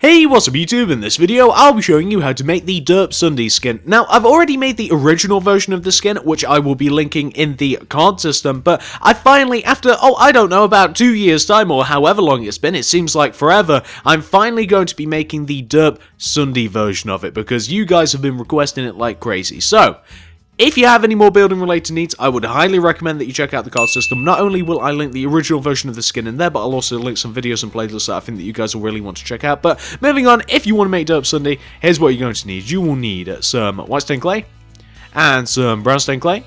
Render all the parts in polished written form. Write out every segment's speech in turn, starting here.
Hey, what's up YouTube? In this video, I'll be showing you how to make the Derp SSundee skin. Now, I've already made the original version of the skin, which I will be linking in the card system, but I finally, after, I don't know, about 2 years time or however long it's been, it seems like forever, I'm finally going to be making the Derp SSundee version of it, because you guys have been requesting it like crazy. So, if you have any more building related needs, I would highly recommend that you check out the card system. Not only will I link the original version of the skin in there, but I'll also link some videos and playlists that I think that you guys will really want to check out. But moving on, if you want to make Derp SSundee, here's what you're going to need. You will need some white stained clay and some brown stained clay.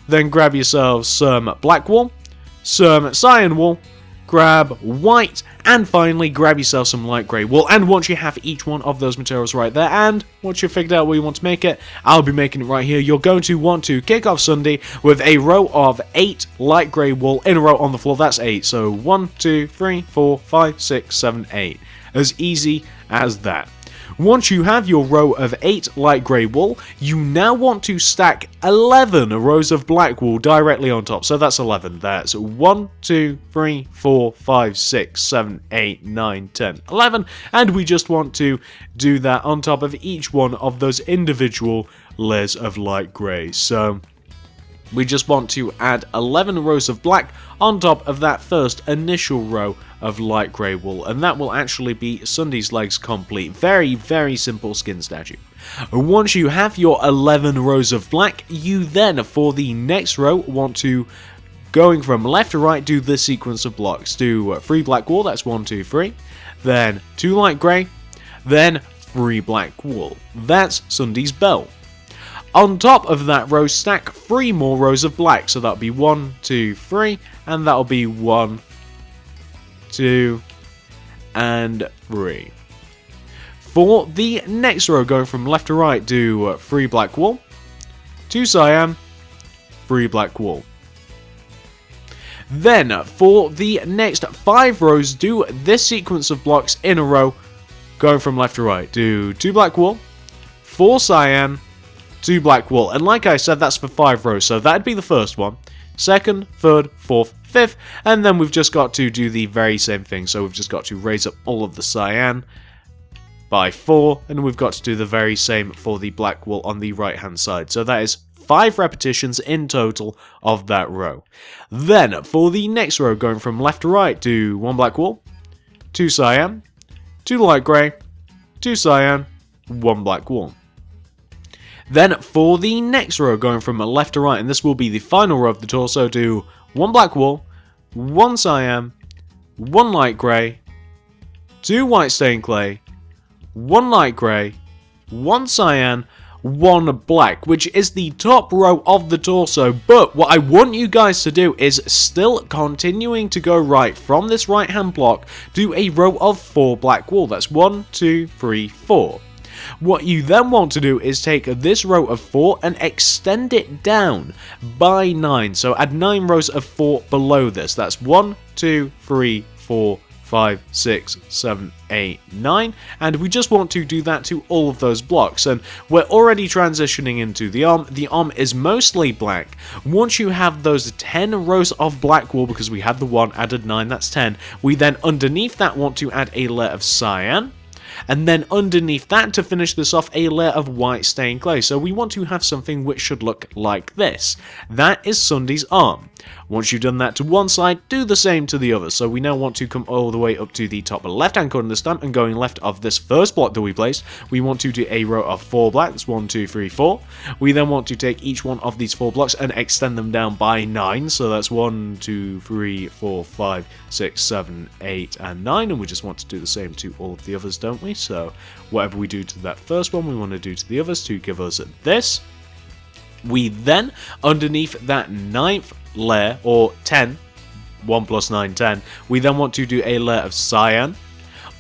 Then grab yourself some black wool, some cyan wool, grab white, and finally grab yourself some light grey wool. And once you have each one of those materials right there, and once you've figured out where you want to make it, I'll be making it right here. You're going to want to kick off SSundee with a row of 8 light grey wool in a row on the floor. That's 8. So 1, 2, 3, 4, 5, 6, 7, 8. As easy as that. Once you have your row of 8 light grey wool, you now want to stack 11 rows of black wool directly on top. So that's 11. That's 1, 2, 3, 4, 5, 6, 7, 8, 9, 10, 11. And we just want to do that on top of each one of those individual layers of light grey. So we just want to add 11 rows of black on top of that first initial row of light grey wool, and that will actually be SSundee's legs complete. Very, very simple skin statue. Once you have your 11 rows of black, you then, for the next row, want to, going from left to right, do this sequence of blocks. Do 3 black wool, that's 1, 2, 3, then 2 light grey, then 3 black wool. That's SSundee's belt. On top of that row, stack 3 more rows of black, so that'll be 1, 2, 3, and that'll be 1, 2, and 3. For the next row, going from left to right, do 3 black wool, 2 cyan, 3 black wool. Then, for the next 5 rows, do this sequence of blocks in a row, going from left to right. Do 2 black wool, 4 cyan, 2 black wool, and like I said, that's for 5 rows, so that'd be the first one, second, third, fourth, fifth, and then we've just got to do the very same thing. So we've just got to raise up all of the cyan by 4, and we've got to do the very same for the black wool on the right hand side. So that is 5 repetitions in total of that row. Then for the next row, going from left to right, do 1 black wool, 2 cyan, 2 light grey, 2 cyan, 1 black wool. Then for the next row, going from left to right, and this will be the final row of the torso, do 1 black wool, 1 cyan, 1 light grey, 2 white stained clay, 1 light grey, 1 cyan, 1 black, which is the top row of the torso. But what I want you guys to do is, still continuing to go right from this right hand block, do a row of 4 black wool. That's 1, 2, 3, 4. What you then want to do is take this row of 4 and extend it down by 9. So add 9 rows of 4 below this. That's 1, 2, 3, 4, 5, 6, 7, 8, 9. And we just want to do that to all of those blocks. And we're already transitioning into the arm. The arm is mostly black. Once you have those 10 rows of black wool, because we had the 1, added 9, that's 10. We then underneath that want to add a layer of cyan. And then underneath that, to finish this off, a layer of white stained clay. So we want to have something which should look like this. That is SSundee's arm. Once you've done that to one side, do the same to the other. So we now want to come all the way up to the top left hand corner this time, and going left of this first block that we placed, we want to do a row of 4 black. That's 1, 2, 3, 4. We then want to take each one of these 4 blocks and extend them down by 9. So that's 1, 2, 3, 4, 5, 6, 7, 8, and 9. And we just want to do the same to all of the others, don't we? So whatever we do to that first one, we want to do to the others to give us this. We then, underneath that 9th layer, or 10, 1 plus 9, 10, we then want to do a layer of cyan.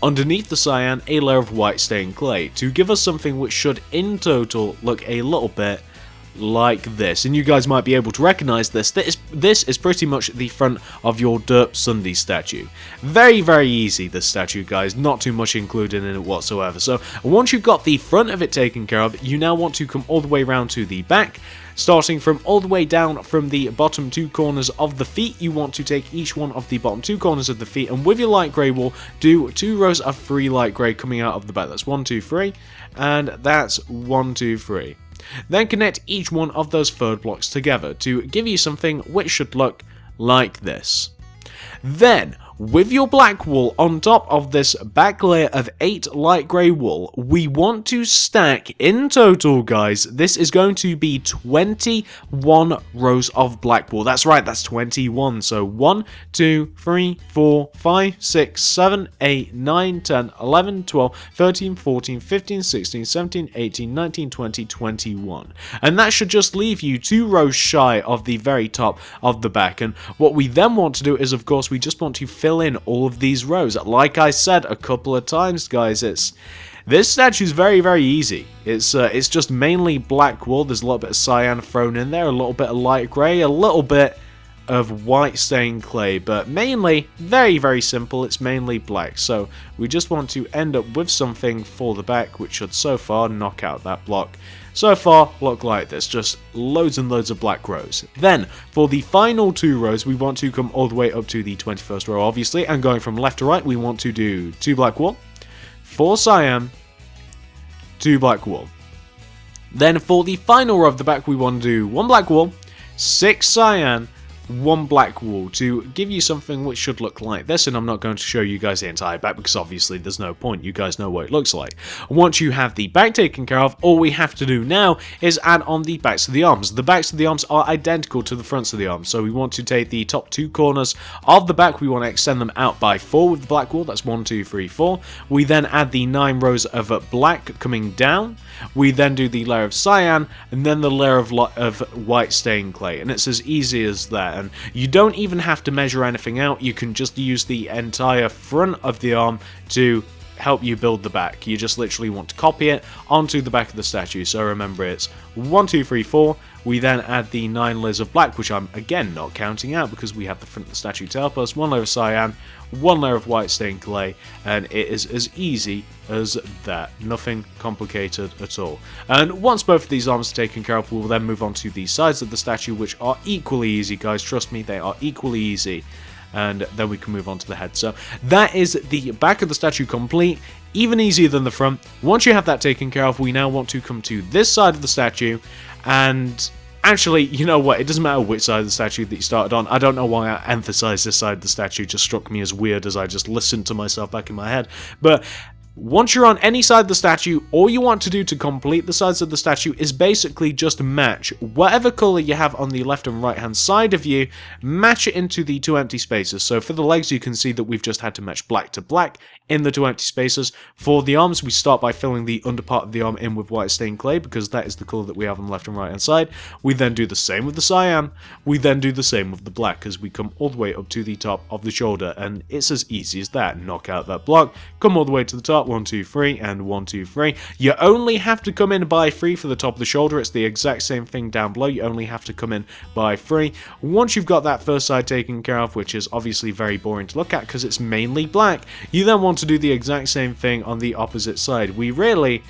Underneath the cyan, a layer of white stained clay, to give us something which should in total look a little bit like this, and you guys might be able to recognize this. This is pretty much the front of your Derp SSundee statue. Very, very easy, this statue, guys, not too much included in it whatsoever. So once you've got the front of it taken care of, you now want to come all the way around to the back. Starting from all the way down from the bottom 2 corners of the feet, you want to take each one of the bottom 2 corners of the feet, and with your light grey wool, do 2 rows of 3 light grey coming out of the back. That's 1, 2, 3, and that's 1, 2, 3. Then connect each one of those third blocks together to give you something which should look like this. Then, with your black wool on top of this back layer of 8 light grey wool, we want to stack in total, guys, this is going to be 21 rows of black wool. That's right, that's 21. So 1, 2, 3, 4, 5, 6, 7, 8, 9, 10, 11, 12, 13, 14, 15, 16, 17, 18, 19, 20, 21. And that should just leave you 2 rows shy of the very top of the back. And what we then want to do is, of course, we just want to fill in all of these rows. Like I said a couple of times, guys, this statue is very, very easy. It's just mainly black wool. There's a little bit of cyan thrown in there, a little bit of light grey, a little bit of white stained clay, but mainly very, very simple. It's mainly black. So we just want to end up with something for the back, which should so far knock out that block. So far, look like this, just loads and loads of black rows. Then, for the final 2 rows, we want to come all the way up to the 21st row, obviously, and going from left to right, we want to do 2 black wool, 4 cyan, 2 black wool. Then, for the final row of the back, we want to do 1 black wool, 6 cyan, 1 black wool to give you something which should look like this, and I'm not going to show you guys the entire back because obviously there's no point, you guys know what it looks like. Once you have the back taken care of, all we have to do now is add on the backs of the arms. The backs of the arms are identical to the fronts of the arms, so we want to take the top 2 corners of the back, we want to extend them out by 4 with the black wool, that's 1, 2, 3, 4. We then add the 9 rows of black coming down, we then do the layer of cyan, and then the layer of white stained clay, and it's as easy as that. And you don't even have to measure anything out, you can just use the entire front of the arm to help you build the back. You just literally want to copy it onto the back of the statue. So remember, it's 1, 2, 3, 4. We then add the 9 layers of black, which I'm again not counting out because we have the front of the statue to help us. 1 layer of cyan, 1 layer of white stained clay, and it is as easy as that. Nothing complicated at all. And once both of these arms are taken care of, we will then move on to the sides of the statue, which are equally easy, guys. Trust me, they are equally easy. And then we can move on to the head. So that is the back of the statue complete, even easier than the front. Once you have that taken care of, we now want to come to this side of the statue, and actually, you know what, it doesn't matter which side of the statue that you started on. I don't know why I emphasized this side of the statue, it just struck me as weird as I just listened to myself back in my head. But once you're on any side of the statue, all you want to do to complete the sides of the statue is basically just match whatever colour you have on the left and right hand side of you, match it into the 2 empty spaces. So for the legs, you can see that we've just had to match black to black in the 2 empty spaces. For the arms, we start by filling the under part of the arm in with white stained clay because that is the colour that we have on the left and right hand side. We then do the same with the cyan, we then do the same with the black as we come all the way up to the top of the shoulder, and it's as easy as that. Knock out that block, come all the way to the top, 1, 2, 3, and 1, 2, 3. You only have to come in by 3 for the top of the shoulder. It's the exact same thing down below. You only have to come in by 3. Once you've got that first side taken care of, which is obviously very boring to look at because it's mainly black, you then want to do the exact same thing on the opposite side. We really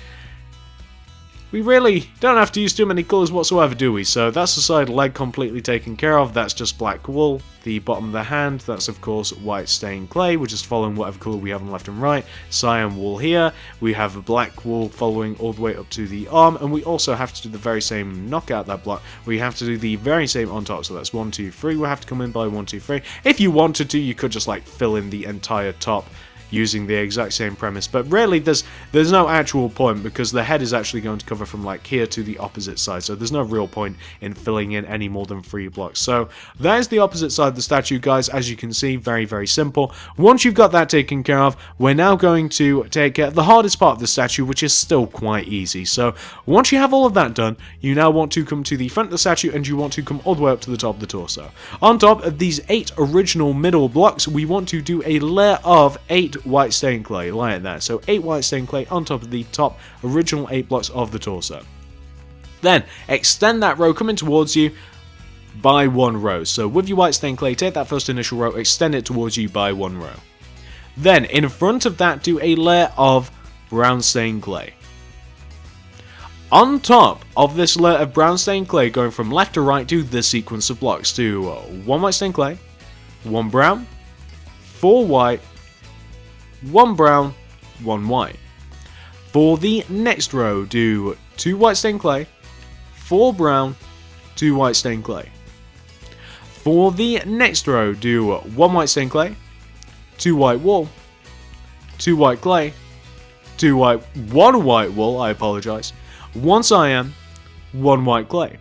don't have to use too many colours whatsoever, do we? So that's the side leg completely taken care of. That's just black wool. The bottom of the hand, that's of course white stained clay. We're just following whatever colour we have on left and right. Cyan wool here. We have a black wool following all the way up to the arm. And we also have to do the very same, knock out that block. We have to do the very same on top. So that's 1, 2, 3. We'll have to come in by 1, 2, 3. If you wanted to, you could just like fill in the entire top using the exact same premise, but really there's no actual point because the head is actually going to cover from like here to the opposite side, so there's no real point in filling in any more than 3 blocks. So that is the opposite side of the statue, guys. As you can see, very, very simple. Once you've got that taken care of, we're now going to take the hardest part of the statue, which is still quite easy. So once you have all of that done, you now want to come to the front of the statue and you want to come all the way up to the top of the torso. On top of these 8 original middle blocks, we want to do a layer of 8 white stained clay like that. So 8 white stained clay on top of the top original 8 blocks of the torso. Then extend that row coming towards you by 1 row. So with your white stained clay, take that first initial row, extend it towards you by 1 row. Then in front of that, do a layer of brown stained clay. On top of this layer of brown stained clay, going from left to right, do this sequence of blocks. Do 1 white stained clay, 1 brown, 4 white, 1 brown, 1 white. For the next row, do 2 white stained clay, 4 brown, 2 white stained clay. For the next row, do 1 white stained clay, 2 white wool, 2 white clay, 1 white wool, I apologize, 1 cyan, 1 white clay.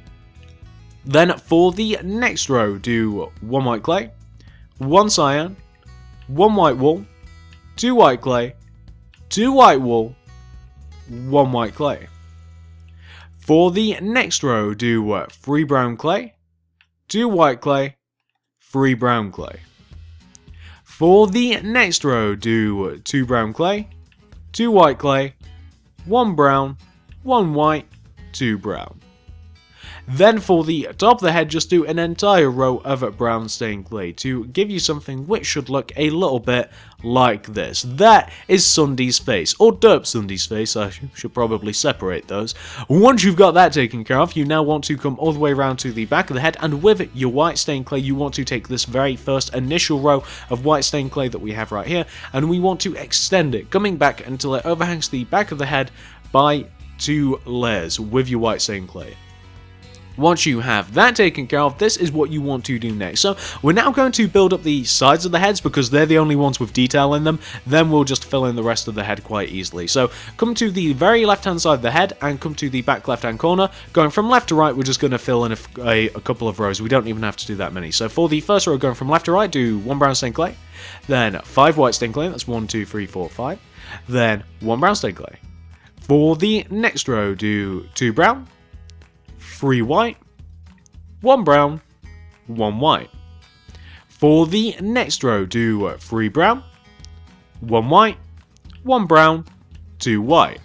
Then for the next row, do 1 white clay, 1 cyan, 1 white wool, 2 white clay, 2 white wool, 1 white clay. For the next row, do 3 brown clay, 2 white clay, 3 brown clay. For the next row, do 2 brown clay, 2 white clay, 1 brown, 1 white, 2 brown. Then for the top of the head, just do an entire row of brown stained clay to give you something which should look a little bit like this. That is SSundee's face, or Derp SSundee's face. I should probably separate those. Once you've got that taken care of, you now want to come all the way around to the back of the head, and with your white stained clay, you want to take this very first initial row of white stained clay that we have right here, and we want to extend it, coming back until it overhangs the back of the head by 2 layers with your white stained clay. Once you have that taken care of, this is what you want to do next. So we're now going to build up the sides of the heads because they're the only ones with detail in them. Then we'll just fill in the rest of the head quite easily. So come to the very left hand side of the head and come to the back left hand corner. Going from left to right, we're just going to fill in a couple of rows. We don't even have to do that many. So for the first row, going from left to right, do 1 brown stained clay. Then 5 white stained clay. That's 1, 2, 3, 4, 5. Then 1 brown stained clay. For the next row, do 2 brown, 3 white, 1 brown, 1 white. For the next row, do 3 brown, 1 white, 1 brown, 2 white.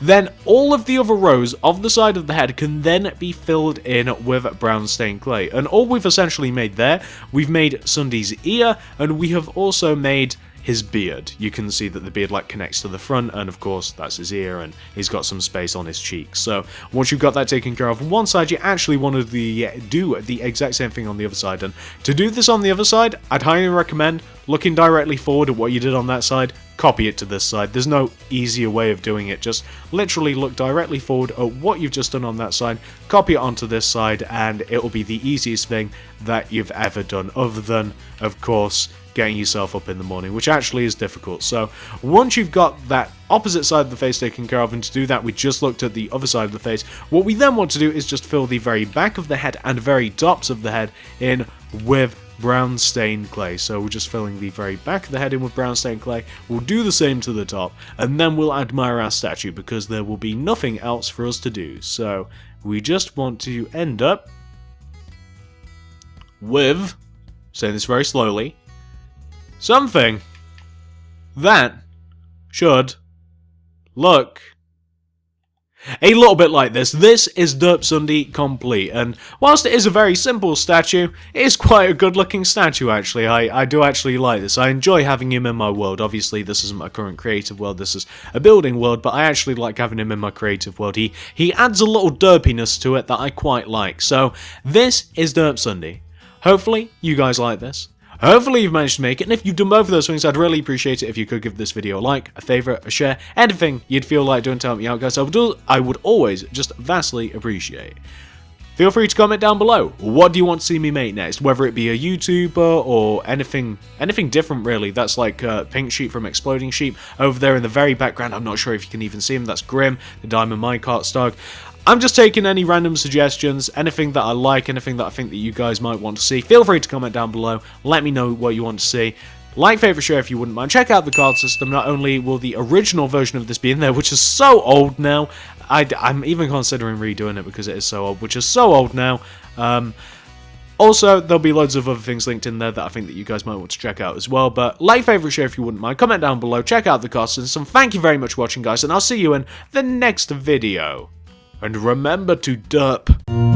Then all of the other rows of the side of the head can then be filled in with brown stained clay. And all we've essentially made there, we've made SSundee's ear, and we have also made his beard. You can see that the beard connects to the front, and of course that's his ear, and he's got some space on his cheeks. So once you've got that taken care of on one side, you actually want to do the exact same thing on the other side. And to do this on the other side, I'd highly recommend looking directly forward at what you did on that side, copy it to this side. There's no easier way of doing it. Just literally look directly forward at what you've just done on that side, copy it onto this side, and it will be the easiest thing that you've ever done, other than, of course, getting yourself up in the morning, which actually is difficult. So once you've got that opposite side of the face taken care of, and to do that we just looked at the other side of the face, what we then want to do is just fill the very back of the head and very tops of the head in with brown stained clay. So we're just filling the very back of the head in with brown stained clay. We'll do the same to the top, and then we'll admire our statue, because there will be nothing else for us to do. So we just want to end up with, saying this very slowly, something that should look a little bit like this. This is Derp SSundee complete, and whilst it is a very simple statue, it is quite a good looking statue actually. I do actually like this. I enjoy having him in my world. Obviously this isn't my current creative world, this is a building world, but I actually like having him in my creative world. He adds a little derpiness to it that I quite like. So this is Derp SSundee. Hopefully you guys like this. Hopefully you've managed to make it, and if you've done both of those things, I'd really appreciate it if you could give this video a like, a favourite, a share, anything you'd feel like doing to help me out, guys. I would always just vastly appreciate. Feel free to comment down below. What do you want to see me make next? Whether it be a YouTuber or anything different really. That's like Pink Sheep from Exploding Sheep over there in the very background. I'm not sure if you can even see him. That's Grim, the Diamond Minecart dog. I'm just taking any random suggestions, anything that I like, anything that I think that you guys might want to see. Feel free to comment down below. Let me know what you want to see. Like, favourite, share if you wouldn't mind. Check out the card system. Not only will the original version of this be in there, which is so old now. I'm even considering redoing it because it is so old, which is so old now. Also, there'll be loads of other things linked in there that I think that you guys might want to check out as well. But like, favourite, share if you wouldn't mind. Comment down below. Check out the card system. Thank you very much for watching, guys, and I'll see you in the next video. and remember to derp.